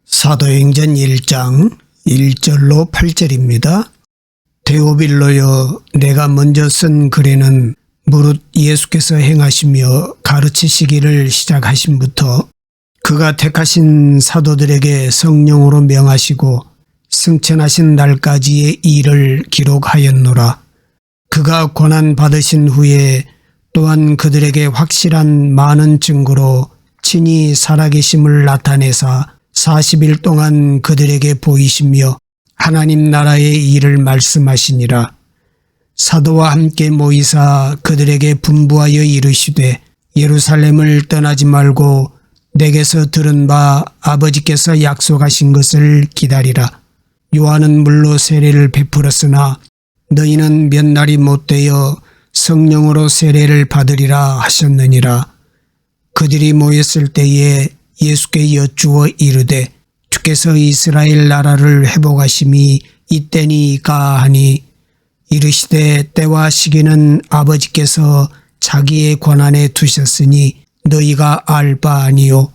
사도행전 1장 1절로 8절입니다. 데오빌로여, 내가 먼저 쓴 글에는 무릇 예수께서 행하시며 가르치시기를 시작하심부터 그가 택하신 사도들에게 성령으로 명하시고 승천하신 날까지의 일을 기록하였노라. 그가 고난 받으신 후에 또한 그들에게 확실한 많은 증거로 친히 살아계심을 나타내사 40일 동안 그들에게 보이시며 하나님 나라의 일을 말씀하시니라. 사도와 함께 모이사 그들에게 분부하여 이르시되 예루살렘을 떠나지 말고 내게서 들은 바 아버지께서 약속하신 것을 기다리라. 요한은 물로 세례를 베풀었으나 너희는 몇 날이 못되어 성령으로 세례를 받으리라 하셨느니라. 그들이 모였을 때에 예수께 여쭈어 이르되 주께서 이스라엘 나라를 회복하심이 이때니까 하니 이르시되 때와 시기는 아버지께서 자기의 권한에 두셨으니 너희가 알 바 아니요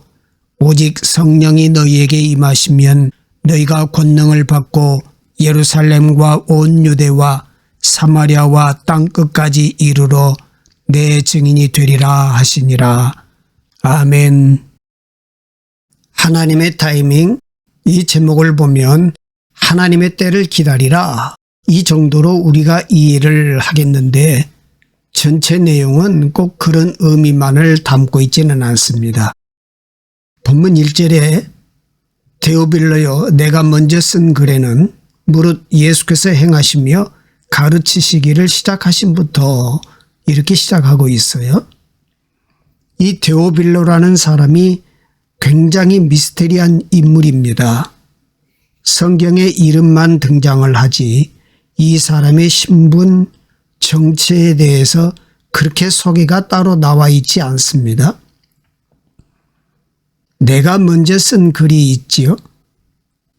오직 성령이 너희에게 임하시면 너희가 권능을 받고 예루살렘과 온 유대와 사마리아와 땅끝까지 이르러 내 증인이 되리라 하시니라. 아멘. 하나님의 타이밍, 이 제목을 보면 하나님의 때를 기다리라, 이 정도로 우리가 이해를 하겠는데 전체 내용은 꼭 그런 의미만을 담고 있지는 않습니다. 본문 1절에 데오빌로여, 내가 먼저 쓴 글에는 무릇 예수께서 행하시며 가르치시기를 시작하심부터 이렇게 시작하고 있어요. 이 데오빌로라는 사람이 굉장히 미스테리한 인물입니다. 성경에 이름만 등장을 하지 이 사람의 신분, 정체에 대해서 그렇게 소개가 따로 나와 있지 않습니다. 내가 먼저 쓴 글이 있지요.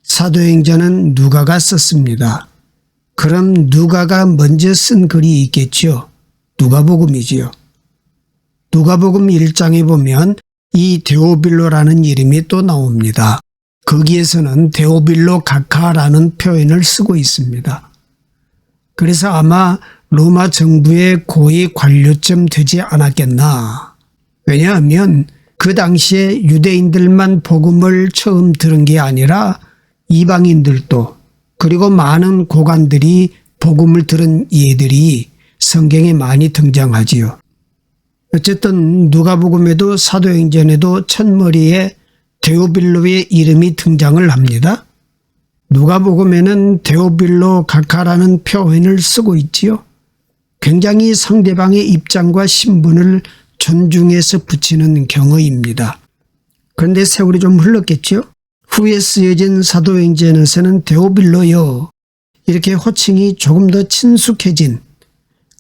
사도행전은 누가가 썼습니다. 그럼 누가가 먼저 쓴 글이 있겠지요. 누가복음이지요. 누가복음 1장에 보면 이 데오빌로라는 이름이 또 나옵니다. 거기에서는 데오빌로 각하라는 표현을 쓰고 있습니다. 그래서 아마 로마 정부의 고위 관료쯤 되지 않았겠나. 왜냐하면 그 당시에 유대인들만 복음을 처음 들은 게 아니라 이방인들도, 그리고 많은 고관들이 복음을 들은 예들이 성경에 많이 등장하지요. 어쨌든 누가복음에도 사도행전에도 첫머리에 데오빌로의 이름이 등장을 합니다. 누가복음에는 데오빌로 각하라는 표현을 쓰고 있지요. 굉장히 상대방의 입장과 신분을 존중해서 붙이는 경어입니다. 그런데 세월이 좀 흘렀겠죠. 후에 쓰여진 사도행전에서는 데오빌로여, 이렇게 호칭이 조금 더 친숙해진,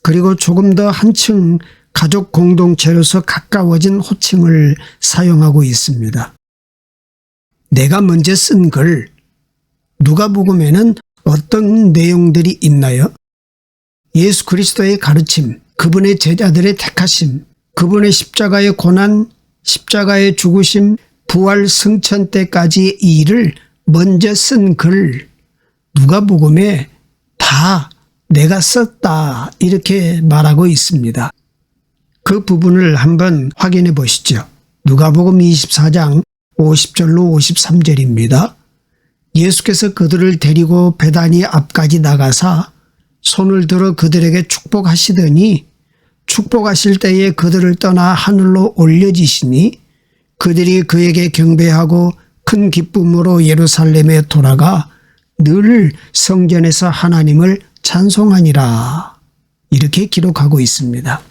그리고 조금 더 한층 가족 공동체로서 가까워진 호칭을 사용하고 있습니다. 내가 먼저 쓴 글, 누가복음에는 어떤 내용들이 있나요? 예수 그리스도의 가르침, 그분의 제자들의 택하심, 그분의 십자가의 고난, 십자가의 죽으심, 부활 승천 때까지의 일을 먼저 쓴 글, 누가복음에 다 내가 썼다, 이렇게 말하고 있습니다. 그 부분을 한번 확인해 보시죠. 누가복음 24장 50절로 53절입니다. 예수께서 그들을 데리고 베다니 앞까지 나가사 손을 들어 그들에게 축복하시더니 축복하실 때에 그들을 떠나 하늘로 올려지시니 그들이 그에게 경배하고 큰 기쁨으로 예루살렘에 돌아가 늘 성전에서 하나님을 찬송하니라. 이렇게 기록하고 있습니다.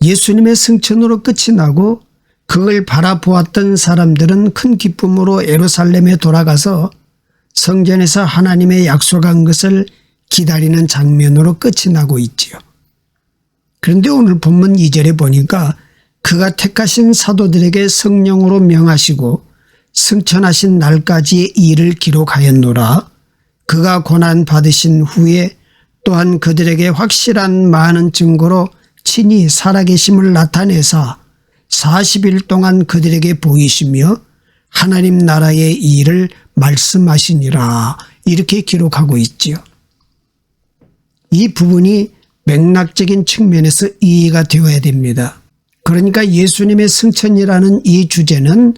예수님의 승천으로 끝이 나고 그걸 바라보았던 사람들은 큰 기쁨으로 예루살렘에 돌아가서 성전에서 하나님의 약속한 것을 기다리는 장면으로 끝이 나고 있지요. 그런데 오늘 본문 2절에 보니까 그가 택하신 사도들에게 성령으로 명하시고 승천하신 날까지의 일을 기록하였노라. 그가 고난 받으신 후에 또한 그들에게 확실한 많은 증거로 친히 살아계심을 나타내사 40일 동안 그들에게 보이시며 하나님 나라의 일을 말씀하시니라 이렇게 기록하고 있지요. 이 부분이 맥락적인 측면에서 이해가 되어야 됩니다. 그러니까 예수님의 승천이라는 이 주제는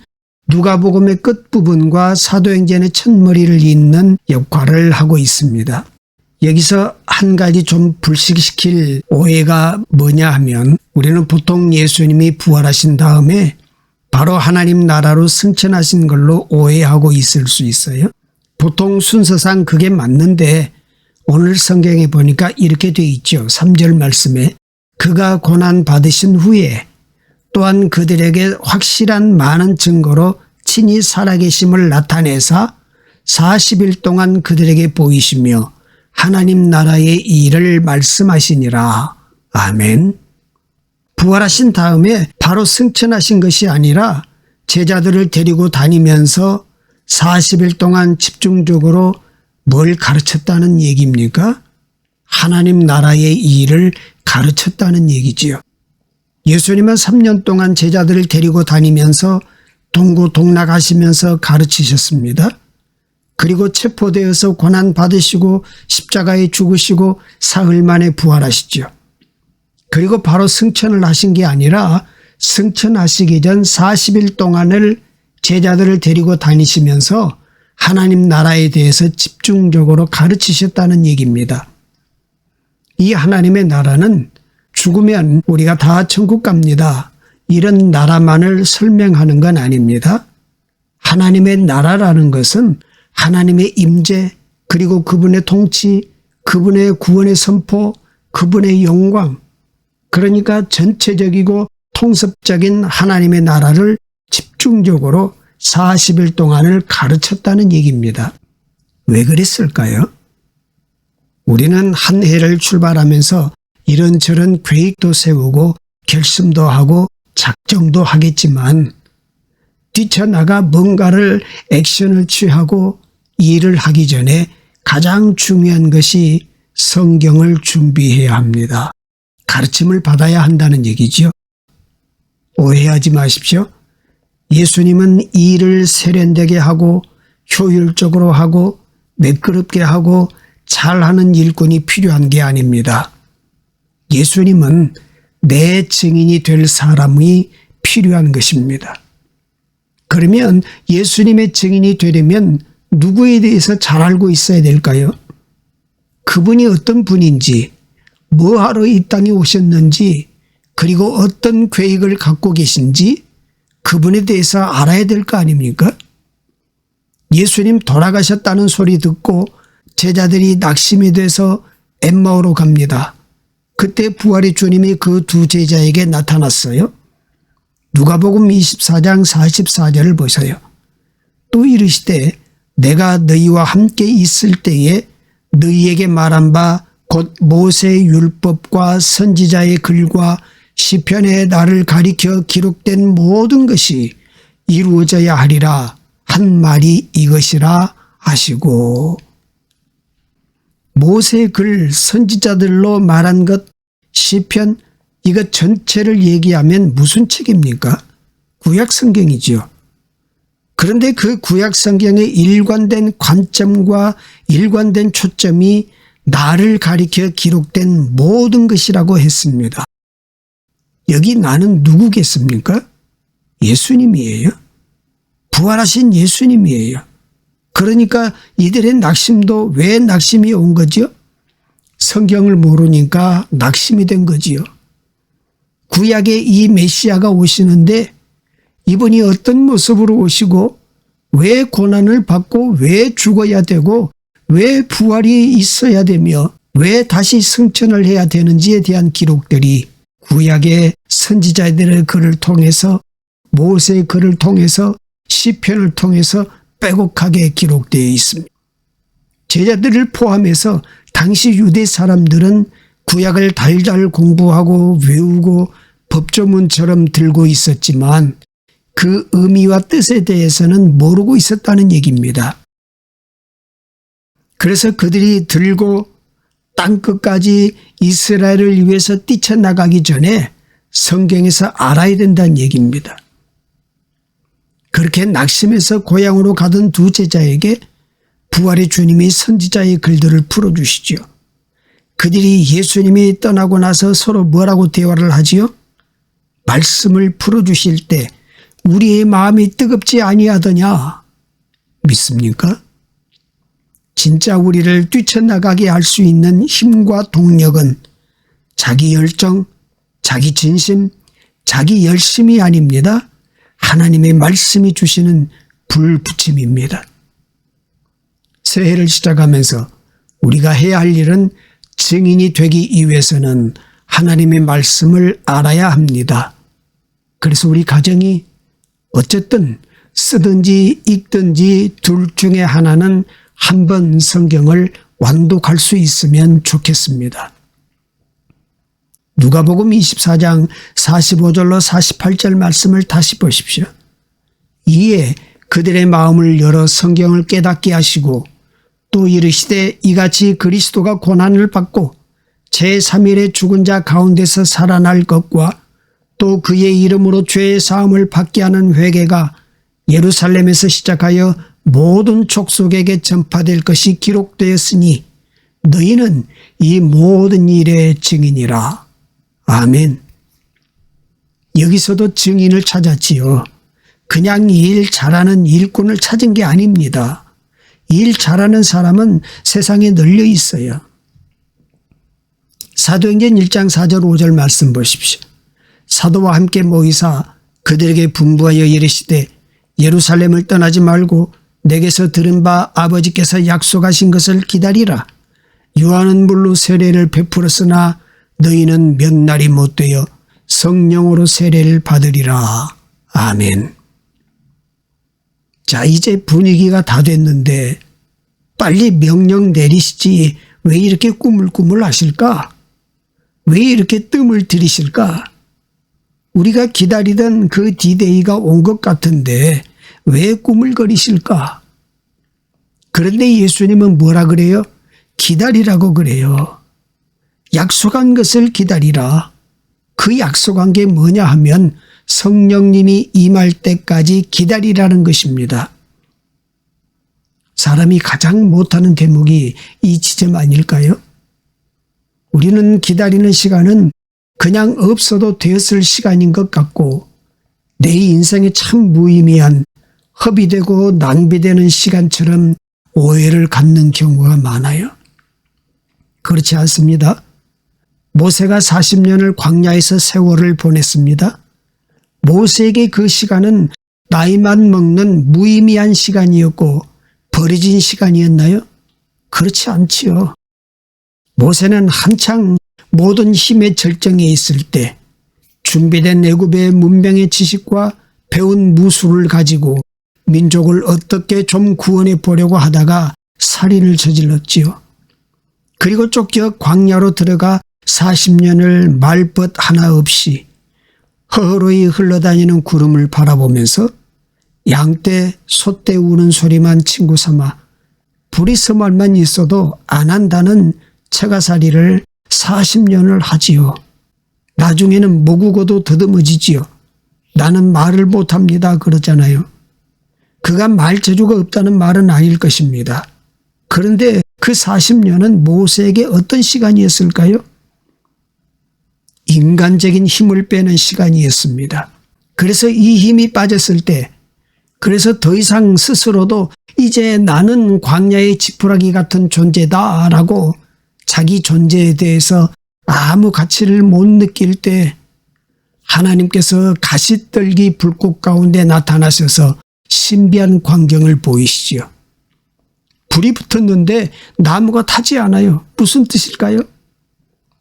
누가복음의 끝부분과 사도행전의 첫머리를 잇는 역할을 하고 있습니다. 여기서 한 가지 좀 불식시킬 오해가 뭐냐 하면 우리는 보통 예수님이 부활하신 다음에 바로 하나님 나라로 승천하신 걸로 오해하고 있을 수 있어요. 보통 순서상 그게 맞는데 오늘 성경에 보니까 이렇게 돼 있죠. 3절 말씀에 그가 고난 받으신 후에 또한 그들에게 확실한 많은 증거로 친히 살아계심을 나타내사 40일 동안 그들에게 보이시며 하나님 나라의 일을 말씀하시니라. 아멘. 부활하신 다음에 바로 승천하신 것이 아니라 제자들을 데리고 다니면서 40일 동안 집중적으로 뭘 가르쳤다는 얘기입니까? 하나님 나라의 일을 가르쳤다는 얘기지요. 예수님은 3년 동안 제자들을 데리고 다니면서 동고동락하시면서 가르치셨습니다. 그리고 체포되어서 고난받으시고 십자가에 죽으시고 사흘 만에 부활하시죠. 그리고 바로 승천을 하신 게 아니라 승천하시기 전 40일 동안을 제자들을 데리고 다니시면서 하나님 나라에 대해서 집중적으로 가르치셨다는 얘기입니다. 이 하나님의 나라는 죽으면 우리가 다 천국 갑니다. 이런 나라만을 설명하는 건 아닙니다. 하나님의 나라라는 것은 하나님의 임재 그리고 그분의 통치, 그분의 구원의 선포, 그분의 영광, 그러니까 전체적이고 통섭적인 하나님의 나라를 집중적으로 40일 동안을 가르쳤다는 얘기입니다. 왜 그랬을까요? 우리는 한 해를 출발하면서 이런저런 계획도 세우고 결심도 하고 작정도 하겠지만 뛰쳐나가 뭔가를 액션을 취하고 일을 하기 전에 가장 중요한 것이 성경을 준비해야 합니다. 가르침을 받아야 한다는 얘기죠. 오해하지 마십시오. 예수님은 일을 세련되게 하고 효율적으로 하고 매끄럽게 하고 잘하는 일꾼이 필요한 게 아닙니다. 예수님은 내 증인이 될 사람이 필요한 것입니다. 그러면 예수님의 증인이 되려면 누구에 대해서 잘 알고 있어야 될까요? 그분이 어떤 분인지, 뭐하러 이 땅에 오셨는지, 그리고 어떤 계획을 갖고 계신지 그분에 대해서 알아야 될 거 아닙니까? 예수님 돌아가셨다는 소리 듣고 제자들이 낙심이 돼서 엠마오로 갑니다. 그때 부활의 주님이 그 두 제자에게 나타났어요. 누가복음 24장 44절을 보세요. 또 이르시되 내가 너희와 함께 있을 때에 너희에게 말한 바 곧 모세의 율법과 선지자의 글과 시편에 나를 가리켜 기록된 모든 것이 이루어져야 하리라 한 말이 이것이라 하시고, 모세의 글 선지자들로 말한 것 시편 이것 전체를 얘기하면 무슨 책입니까? 구약 성경이지요. 그런데 그 구약 성경의 일관된 관점과 일관된 초점이 나를 가리켜 기록된 모든 것이라고 했습니다. 여기 나는 누구겠습니까? 예수님이에요. 부활하신 예수님이에요. 그러니까 이들의 낙심도 왜 낙심이 온 거죠? 성경을 모르니까 낙심이 된 거지요. 구약에 이 메시아가 오시는데 이분이 어떤 모습으로 오시고 왜 고난을 받고 왜 죽어야 되고 왜 부활이 있어야 되며 왜 다시 승천을 해야 되는지에 대한 기록들이 구약의 선지자들의 글을 통해서 모세의 글을 통해서 시편을 통해서 빼곡하게 기록되어 있습니다. 제자들을 포함해서 당시 유대 사람들은 구약을 달달 공부하고 외우고 법조문처럼 들고 있었지만 그 의미와 뜻에 대해서는 모르고 있었다는 얘기입니다. 그래서 그들이 들고 땅끝까지 이스라엘을 위해서 뛰쳐나가기 전에 성경에서 알아야 된다는 얘기입니다. 그렇게 낙심해서 고향으로 가던 두 제자에게 부활의 주님이 선지자의 글들을 풀어주시지요. 그들이 예수님이 떠나고 나서 서로 뭐라고 대화를 하지요? 말씀을 풀어주실 때 우리의 마음이 뜨겁지 아니하더냐? 믿습니까? 진짜 우리를 뛰쳐나가게 할 수 있는 힘과 동력은 자기 열정, 자기 진심, 자기 열심이 아닙니다. 하나님의 말씀이 주시는 불붙임입니다. 새해를 시작하면서 우리가 해야 할 일은 증인이 되기 위해서는 하나님의 말씀을 알아야 합니다. 그래서 우리 가정이 어쨌든 쓰든지 읽든지 둘 중에 하나는 한 번 성경을 완독할 수 있으면 좋겠습니다. 누가복음 24장 45절로 48절 말씀을 다시 보십시오. 이에 그들의 마음을 열어 성경을 깨닫게 하시고 또 이르시되 이같이 그리스도가 고난을 받고 제3일에 죽은 자 가운데서 살아날 것과 또 그의 이름으로 죄의 사함을 받게 하는 회개가 예루살렘에서 시작하여 모든 족속에게 전파될 것이 기록되었으니 너희는 이 모든 일의 증인이라. 아멘. 여기서도 증인을 찾았지요. 그냥 일 잘하는 일꾼을 찾은 게 아닙니다. 일 잘하는 사람은 세상에 널려 있어요. 사도행전 1장 4절 5절 말씀 보십시오. 사도와 함께 모이사 그들에게 분부하여 이르시되 예루살렘을 떠나지 말고 내게서 들은 바 아버지께서 약속하신 것을 기다리라. 요한은 물로 세례를 베풀었으나 너희는 몇 날이 못되어 성령으로 세례를 받으리라. 아멘. 자, 이제 분위기가 다 됐는데 빨리 명령 내리시지 왜 이렇게 꾸물꾸물 하실까? 왜 이렇게 뜸을 들이실까? 우리가 기다리던 그 디데이가 온 것 같은데 왜 꾸물거리실까? 그런데 예수님은 뭐라 그래요? 기다리라고 그래요. 약속한 것을 기다리라. 그 약속한 게 뭐냐 하면 성령님이 임할 때까지 기다리라는 것입니다. 사람이 가장 못하는 대목이 이 지점 아닐까요? 우리는 기다리는 시간은 그냥 없어도 되었을 시간인 것 같고 내 인생에 참 무의미한 허비되고 낭비되는 시간처럼 오해를 갖는 경우가 많아요. 그렇지 않습니다. 모세가 40년을 광야에서 세월을 보냈습니다. 모세에게 그 시간은 나이만 먹는 무의미한 시간이었고 버려진 시간이었나요? 그렇지 않지요. 모세는 한창 모든 힘의 절정에 있을 때 준비된 애굽의 문명의 지식과 배운 무술을 가지고 민족을 어떻게 좀 구원해 보려고 하다가 살인을 저질렀지요. 그리고 쫓겨 광야로 들어가 40년을 말벗 하나 없이 허허로이 흘러다니는 구름을 바라보면서 양떼, 소떼 우는 소리만 친구 삼아 부리스말만 있어도 안 한다는 처가살이를 40년을 하지요. 나중에는 모국어도 더듬어지지요. 나는 말을 못합니다 그러잖아요. 그가 말재주가 없다는 말은 아닐 것입니다. 그런데 그 40년은 모세에게 어떤 시간이었을까요? 인간적인 힘을 빼는 시간이었습니다. 그래서 이 힘이 빠졌을 때, 그래서 더 이상 스스로도 이제 나는 광야의 지푸라기 같은 존재다라고 자기 존재에 대해서 아무 가치를 못 느낄 때 하나님께서 가시떨기 불꽃 가운데 나타나셔서 신비한 광경을 보이시지요. 불이 붙었는데 나무가 타지 않아요. 무슨 뜻일까요?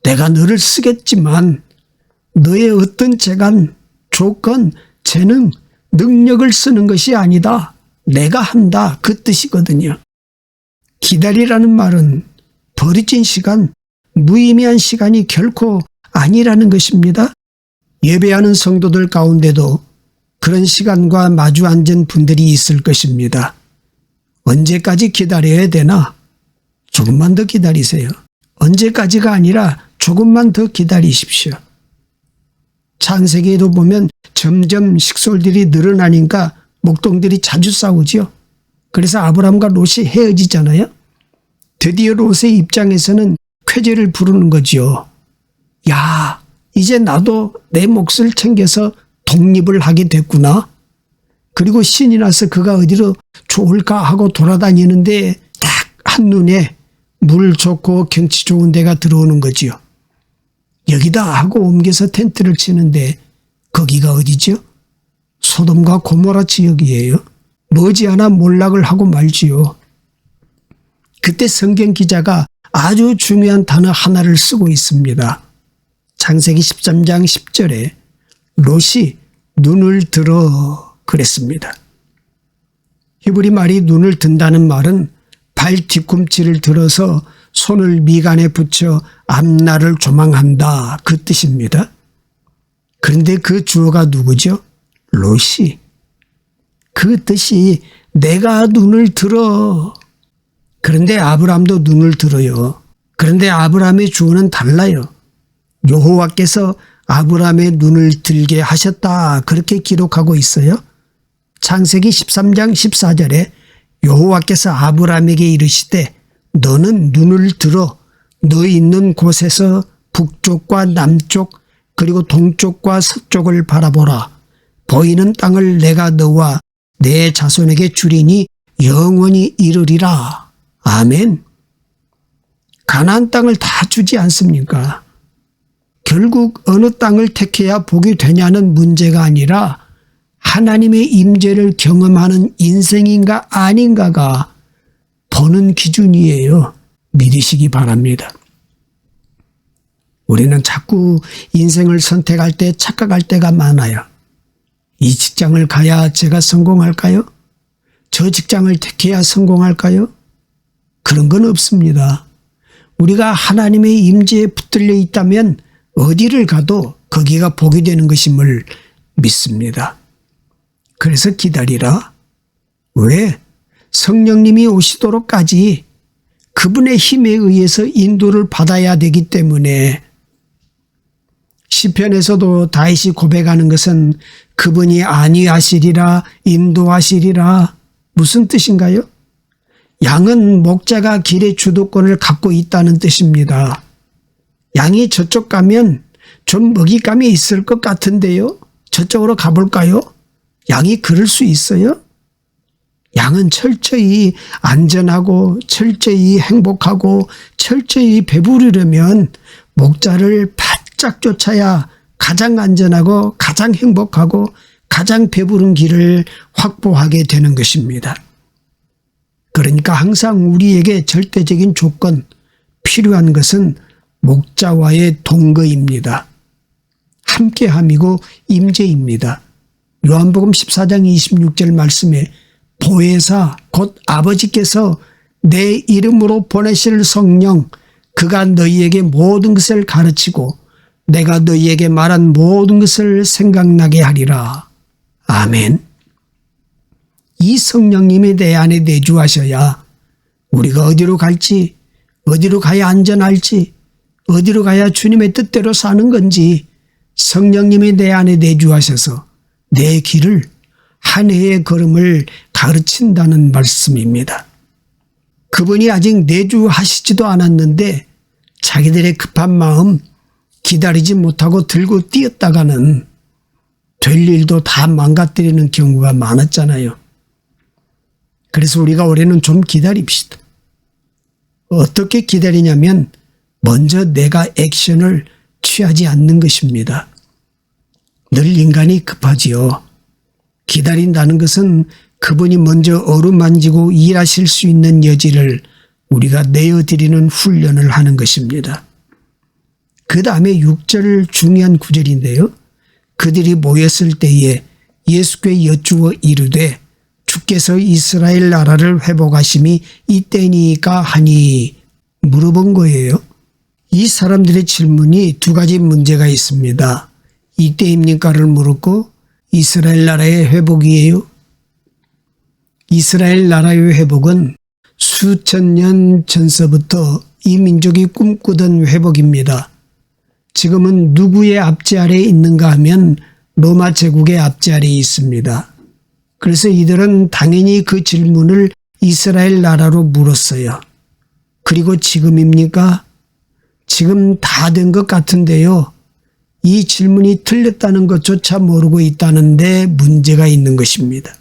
내가 너를 쓰겠지만 너의 어떤 재간, 조건, 재능, 능력을 쓰는 것이 아니다. 내가 한다. 그 뜻이거든요. 기다리라는 말은 버려진 시간, 무의미한 시간이 결코 아니라는 것입니다. 예배하는 성도들 가운데도 그런 시간과 마주 앉은 분들이 있을 것입니다. 언제까지 기다려야 되나? 조금만 더 기다리세요. 언제까지가 아니라 조금만 더 기다리십시오. 창세기에도 보면 점점 식솔들이 늘어나니까 목동들이 자주 싸우죠. 그래서 아브라함과 롯이 헤어지잖아요. 드디어 롯의 입장에서는 쾌재를 부르는 거지요. 야, 이제 나도 내 몫을 챙겨서 독립을 하게 됐구나. 그리고 신이 나서 그가 어디로 좋을까 하고 돌아다니는데 딱 한눈에 물 좋고 경치 좋은 데가 들어오는 거지요. 여기다 하고 옮겨서 텐트를 치는데 거기가 어디죠? 소돔과 고모라 지역이에요. 머지않아 몰락을 하고 말지요. 그때 성경 기자가 아주 중요한 단어 하나를 쓰고 있습니다. 창세기 13장 10절에 롯이 눈을 들어 그랬습니다. 히브리 말이 눈을 든다는 말은 발 뒤꿈치를 들어서 손을 미간에 붙여 앞날을 조망한다, 그 뜻입니다. 그런데 그 주어가 누구죠? 롯이. 그 뜻이 내가 눈을 들어. 그런데 아브라함도 눈을 들어요. 그런데 아브라함의 주어는 달라요. 여호와께서 아브라함의 눈을 들게 하셨다, 그렇게 기록하고 있어요. 창세기 13장 14절에 여호와께서 아브라함에게 이르시되 너는 눈을 들어 너 있는 곳에서 북쪽과 남쪽 그리고 동쪽과 서쪽을 바라보라. 보이는 땅을 내가 너와 내 자손에게 주리니 영원히 이르리라. 아멘. 가나안 땅을 다 주지 않습니까? 결국 어느 땅을 택해야 복이 되냐는 문제가 아니라 하나님의 임재를 경험하는 인생인가 아닌가가 보는 기준이에요. 믿으시기 바랍니다. 우리는 자꾸 인생을 선택할 때 착각할 때가 많아요. 이 직장을 가야 제가 성공할까요? 저 직장을 택해야 성공할까요? 그런 건 없습니다. 우리가 하나님의 임재에 붙들려 있다면 어디를 가도 거기가 복이 되는 것임을 믿습니다. 그래서 기다리라. 왜? 성령님이 오시도록까지 그분의 힘에 의해서 인도를 받아야 되기 때문에. 시편에서도 다윗이 고백하는 것은 그분이 안위하시리라, 인도하시리라. 무슨 뜻인가요? 양은 목자가 길의 주도권을 갖고 있다는 뜻입니다. 양이 저쪽 가면 좀 먹잇감이 있을 것 같은데요. 저쪽으로 가볼까요? 양이 그럴 수 있어요? 양은 철저히 안전하고 철저히 행복하고 철저히 배부르려면 목자를 바짝 쫓아야 가장 안전하고 가장 행복하고 가장 배부른 길을 확보하게 되는 것입니다. 그러니까 항상 우리에게 절대적인 조건, 필요한 것은 목자와의 동거입니다. 함께함이고 임재입니다. 요한복음 14장 26절 말씀에 보혜사 곧 아버지께서 내 이름으로 보내실 성령 그가 너희에게 모든 것을 가르치고 내가 너희에게 말한 모든 것을 생각나게 하리라. 아멘. 이 성령님이 내 안에 내주하셔야 우리가 어디로 갈지, 어디로 가야 안전할지, 어디로 가야 주님의 뜻대로 사는 건지 성령님이 내 안에 내주하셔서 내 길을, 한 해의 걸음을 가르친다는 말씀입니다. 그분이 아직 내주하시지도 않았는데 자기들의 급한 마음 기다리지 못하고 들고 뛰었다가는 될 일도 다 망가뜨리는 경우가 많았잖아요. 그래서 우리가 올해는 좀 기다립시다. 어떻게 기다리냐면 먼저 내가 액션을 취하지 않는 것입니다. 늘 인간이 급하지요. 기다린다는 것은 그분이 먼저 어루만지고 일하실 수 있는 여지를 우리가 내어드리는 훈련을 하는 것입니다. 그 다음에 6절 중요한 구절인데요. 그들이 모였을 때에 예수께 여쭈어 이르되 주께서 이스라엘 나라를 회복하심이 이때니까 하니 물어본 거예요. 이 사람들의 질문이 두 가지 문제가 있습니다. 이때입니까를 물었고 이스라엘 나라의 회복이에요. 이스라엘 나라의 회복은 수천 년 전서부터 이 민족이 꿈꾸던 회복입니다. 지금은 누구의 압제 아래에 있는가 하면 로마 제국의 압제 아래에 있습니다. 그래서 이들은 당연히 그 질문을 이스라엘 나라로 물었어요. 그리고 지금입니까? 지금 다 된 것 같은데요. 이 질문이 틀렸다는 것조차 모르고 있다는데 문제가 있는 것입니다.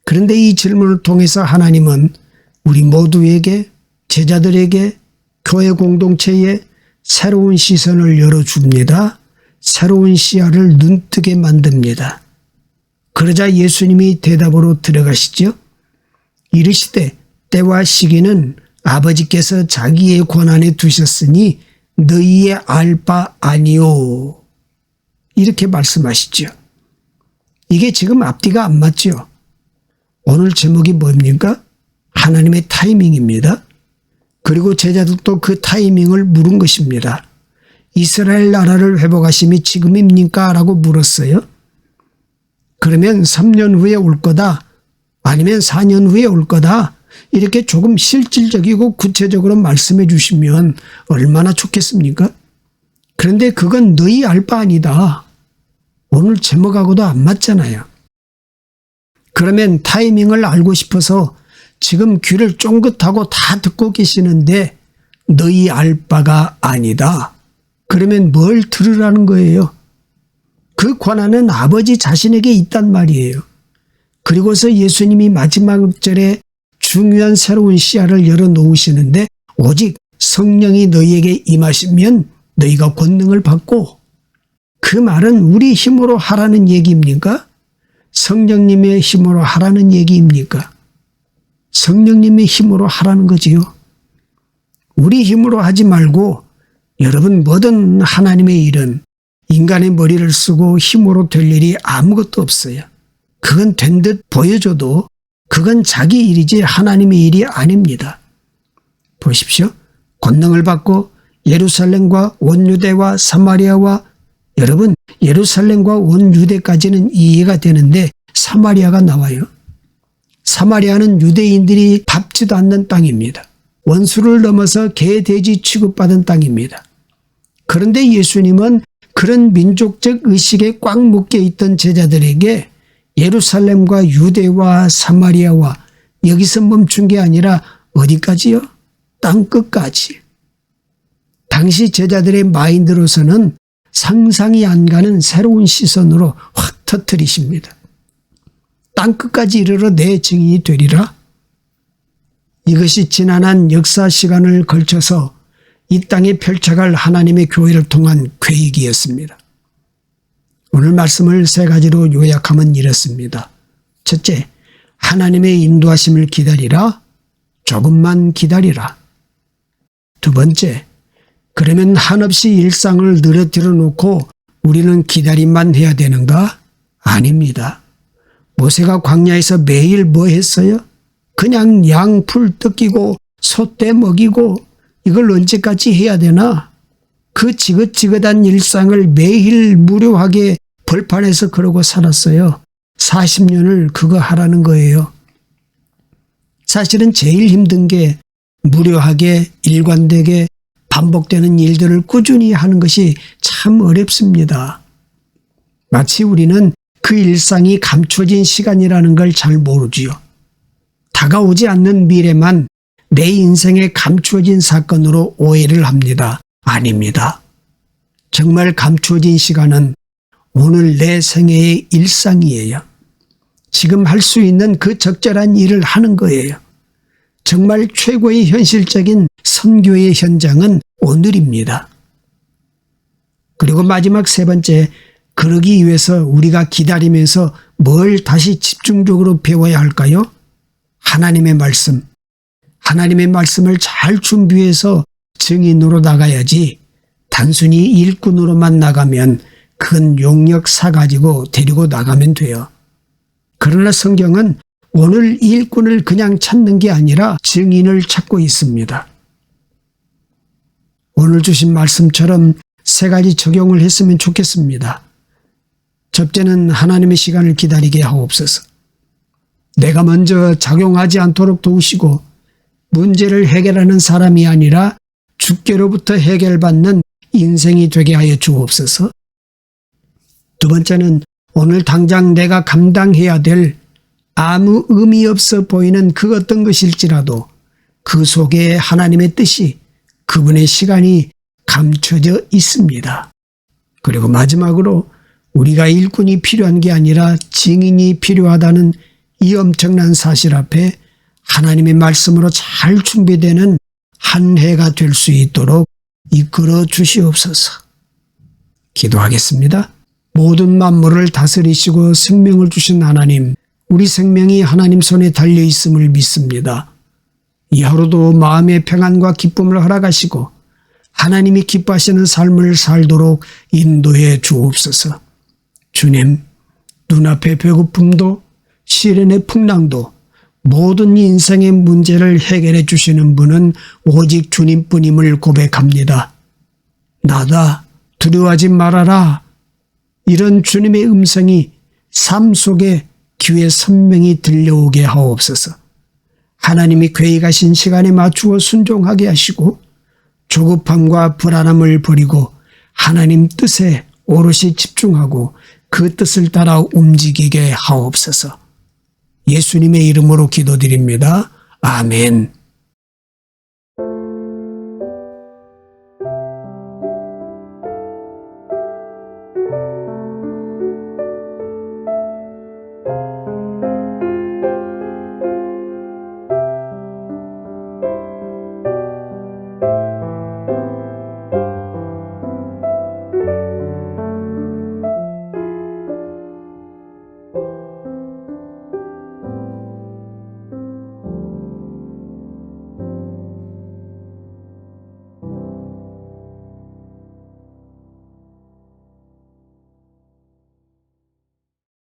그런데 이 질문을 통해서 하나님은 우리 모두에게, 제자들에게, 교회 공동체에 새로운 시선을 열어줍니다. 새로운 시야를 눈뜨게 만듭니다. 그러자 예수님이 대답으로 들어가시죠. 이르시되 때와 시기는 아버지께서 자기의 권한에 두셨으니 너희의 알 바 아니오. 이렇게 말씀하시죠. 이게 지금 앞뒤가 안 맞죠. 오늘 제목이 뭡니까? 하나님의 타이밍입니다. 그리고 제자들도 그 타이밍을 물은 것입니다. 이스라엘 나라를 회복하심이 지금입니까? 라고 물었어요. 그러면 3년 후에 올 거다. 아니면 4년 후에 올 거다. 이렇게 조금 실질적이고 구체적으로 말씀해 주시면 얼마나 좋겠습니까? 그런데 그건 너희 알 바 아니다. 오늘 제목하고도 안 맞잖아요. 그러면 타이밍을 알고 싶어서 지금 귀를 쫑긋하고 다 듣고 계시는데 너희 알 바가 아니다. 그러면 뭘 들으라는 거예요? 그 권한은 아버지 자신에게 있단 말이에요. 그리고서 예수님이 마지막 절에 중요한 새로운 시야를 열어놓으시는데 오직 성령이 너희에게 임하시면 너희가 권능을 받고, 그 말은 우리 힘으로 하라는 얘기입니까? 성령님의 힘으로 하라는 얘기입니까? 성령님의 힘으로 하라는 거지요. 우리 힘으로 하지 말고 여러분 모든 하나님의 일은 인간의 머리를 쓰고 힘으로 될 일이 아무것도 없어요. 그건 된 듯 보여줘도 그건 자기 일이지 하나님의 일이 아닙니다. 보십시오. 권능을 받고 예루살렘과 온 유대와 사마리아와, 여러분 예루살렘과 온 유대까지는 이해가 되는데 사마리아가 나와요. 사마리아는 유대인들이 밟지도 않는 땅입니다. 원수를 넘어서 개, 돼지 취급받은 땅입니다. 그런데 예수님은 그런 민족적 의식에 꽉 묶여 있던 제자들에게 예루살렘과 유대와 사마리아와, 여기서 멈춘 게 아니라 어디까지요? 땅끝까지. 당시 제자들의 마인드로서는 상상이 안 가는 새로운 시선으로 확 터뜨리십니다. 땅끝까지 이르러 내 증인이 되리라. 이것이 지난한 역사 시간을 걸쳐서 이 땅에 펼쳐갈 하나님의 교회를 통한 계획이었습니다. 오늘 말씀을 세 가지로 요약하면 이렇습니다. 첫째, 하나님의 인도하심을 기다리라. 조금만 기다리라. 두 번째, 그러면 한없이 일상을 늘어뜨려 놓고 우리는 기다림만 해야 되는가? 아닙니다. 모세가 광야에서 매일 뭐 했어요? 그냥 양 풀 뜯기고 소떼 먹이고 이걸 언제까지 해야 되나? 그 지긋지긋한 일상을 매일 무료하게 벌판에서 그러고 살았어요. 40년을 그거 하라는 거예요. 사실은 제일 힘든 게 무료하게 일관되게 반복되는 일들을 꾸준히 하는 것이 참 어렵습니다. 마치 우리는 그 일상이 감춰진 시간이라는 걸 잘 모르지요. 다가오지 않는 미래만 내 인생에 감추어진 사건으로 오해를 합니다. 아닙니다. 정말 감추어진 시간은 오늘 내 생애의 일상이에요. 지금 할 수 있는 그 적절한 일을 하는 거예요. 정말 최고의 현실적인 선교의 현장은 오늘입니다. 그리고 마지막 세 번째, 그러기 위해서 우리가 기다리면서 뭘 다시 집중적으로 배워야 할까요? 하나님의 말씀. 하나님의 말씀을 잘 준비해서 증인으로 나가야지 단순히 일꾼으로만 나가면 그건 용역 사가지고 데리고 나가면 돼요. 그러나 성경은 오늘 일꾼을 그냥 찾는 게 아니라 증인을 찾고 있습니다. 오늘 주신 말씀처럼 세 가지 적용을 했으면 좋겠습니다. 첫째는 하나님의 시간을 기다리게 하옵소서. 내가 먼저 작용하지 않도록 도우시고 문제를 해결하는 사람이 아니라 주께로부터 해결받는 인생이 되게 하여 주옵소서. 두 번째는 오늘 당장 내가 감당해야 될 아무 의미 없어 보이는 그 어떤 것일지라도 그 속에 하나님의 뜻이, 그분의 시간이 감춰져 있습니다. 그리고 마지막으로 우리가 일꾼이 필요한 게 아니라 증인이 필요하다는 이 엄청난 사실 앞에 하나님의 말씀으로 잘 준비되는 한 해가 될 수 있도록 이끌어 주시옵소서. 기도하겠습니다. 모든 만물을 다스리시고 생명을 주신 하나님, 우리 생명이 하나님 손에 달려 있음을 믿습니다. 이 하루도 마음의 평안과 기쁨을 허락하시고 하나님이 기뻐하시는 삶을 살도록 인도해 주옵소서. 주님, 눈앞의 배고픔도 시련의 풍랑도 모든 인생의 문제를 해결해 주시는 분은 오직 주님뿐임을 고백합니다. 나다, 두려워하지 말아라. 이런 주님의 음성이 삶 속에 귀에 선명히 들려오게 하옵소서. 하나님이 계획하신 시간에 맞추어 순종하게 하시고 조급함과 불안함을 버리고 하나님 뜻에 오롯이 집중하고 그 뜻을 따라 움직이게 하옵소서. 예수님의 이름으로 기도드립니다. 아멘.